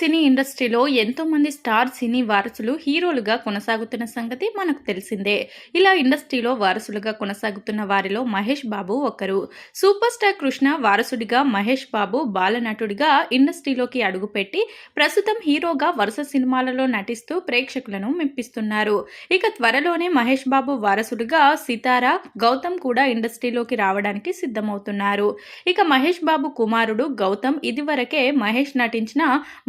సినీ ఇండస్ట్రీలో ఎంతో మంది స్టార్ సినీ వారసులు హీరోలుగా కొనసాగుతున్న సంగతి మనకు తెలిసిందే. ఇలా ఇండస్ట్రీలో వారసులుగా కొనసాగుతున్న వారిలో మహేష్ బాబు ఒకరు. సూపర్ స్టార్ కృష్ణ వారసుడిగా మహేష్ బాబు బాలనటుడిగా ఇండస్ట్రీలోకి అడుగుపెట్టి ప్రస్తుతం హీరోగా వరుస సినిమాలలో నటిస్తూ ప్రేక్షకులను మెప్పిస్తున్నారు. ఇక త్వరలోనే మహేష్ బాబు వారసుడిగా సితారా, గౌతమ్ కూడా ఇండస్ట్రీలోకి రావడానికి సిద్ధమవుతున్నారు. ఇక మహేష్ బాబు కుమారుడు గౌతమ్ ఇదివరకే మహేష్ నటించిన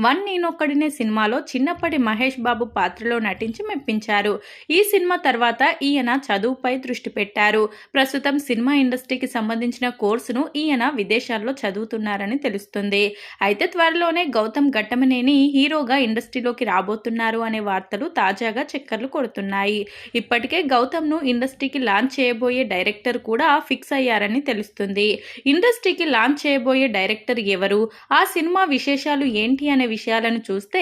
వన్ నేనొక్కడినే సినిమాలో చిన్నప్పటి మహేష్ బాబు పాత్రలో నటించి మెప్పించారు. ఈ సినిమా తర్వాత ఈయన చదువుపై దృష్టి పెట్టారు. ప్రస్తుతం సినిమా ఇండస్ట్రీకి సంబంధించిన కోర్సును ఈయన విదేశాల్లో చదువుతున్నారని తెలుస్తుంది. అయితే త్వరలోనే గౌతమ్ ఘట్టమనేని హీరోగా ఇండస్ట్రీలోకి రాబోతున్నారు అనే వార్తలు తాజాగా చక్కర్లు కొడుతున్నాయి. ఇప్పటికే గౌతమ్ను ఇండస్ట్రీకి లాంచ్ చేయబోయే డైరెక్టర్ కూడా ఫిక్స్ అయ్యారని తెలుస్తుంది. ఇండస్ట్రీకి లాంచ్ చేయబోయే డైరెక్టర్ ఎవరు, ఆ సినిమా విశేషాలు ఏంటి అనే విషయాలను చూస్తే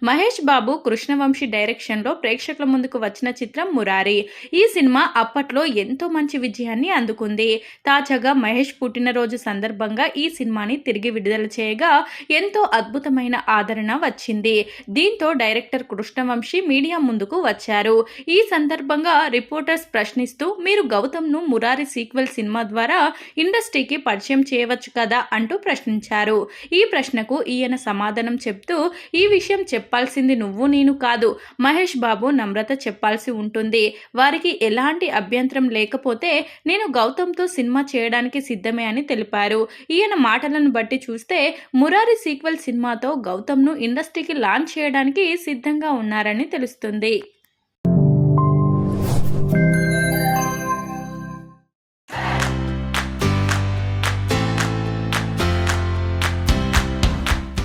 మహేష్ బాబు కృష్ణవంశీ డైరెక్షన్లో ప్రేక్షకుల ముందుకు వచ్చిన చిత్రం మురారి. ఈ సినిమా అప్పట్లో ఎంతో మంచి విజయాన్ని అందుకుంది. తాజాగా మహేష్ పుట్టినరోజు సందర్భంగా ఈ సినిమాని తిరిగి విడుదల చేయగా ఎంతో అద్భుతమైన ఆదరణ వచ్చింది. దీంతో డైరెక్టర్ కృష్ణవంశీ మీడియా ముందుకు వచ్చారు. ఈ సందర్భంగా రిపోర్టర్స్ ప్రశ్నిస్తూ మీరు గౌతమ్ను మురారి సీక్వెల్ సినిమా ద్వారా ఇండస్ట్రీకి పరిచయం చేయవచ్చు కదా అంటూ ప్రశ్నించారు. ఈ ప్రశ్నకు ఈయన సమాధానం చెప్తూ ఈ విషయం చెప్పాల్సింది నువ్వు నేను కాదు, మహేష్ బాబు నమ్రత చెప్పాల్సి ఉంటుంది. వారికి ఎలాంటి అభ్యంతరం లేకపోతే నేను గౌతమ్తో సినిమా చేయడానికి సిద్ధమే అని తెలిపారు. ఈయన మాటలను బట్టి చూస్తే మురారి సీక్వెల్ సినిమాతో గౌతమ్ను ఇండస్ట్రీకి లాంచ్ చేయడానికి సిద్ధంగా ఉన్నారని తెలుస్తుంది.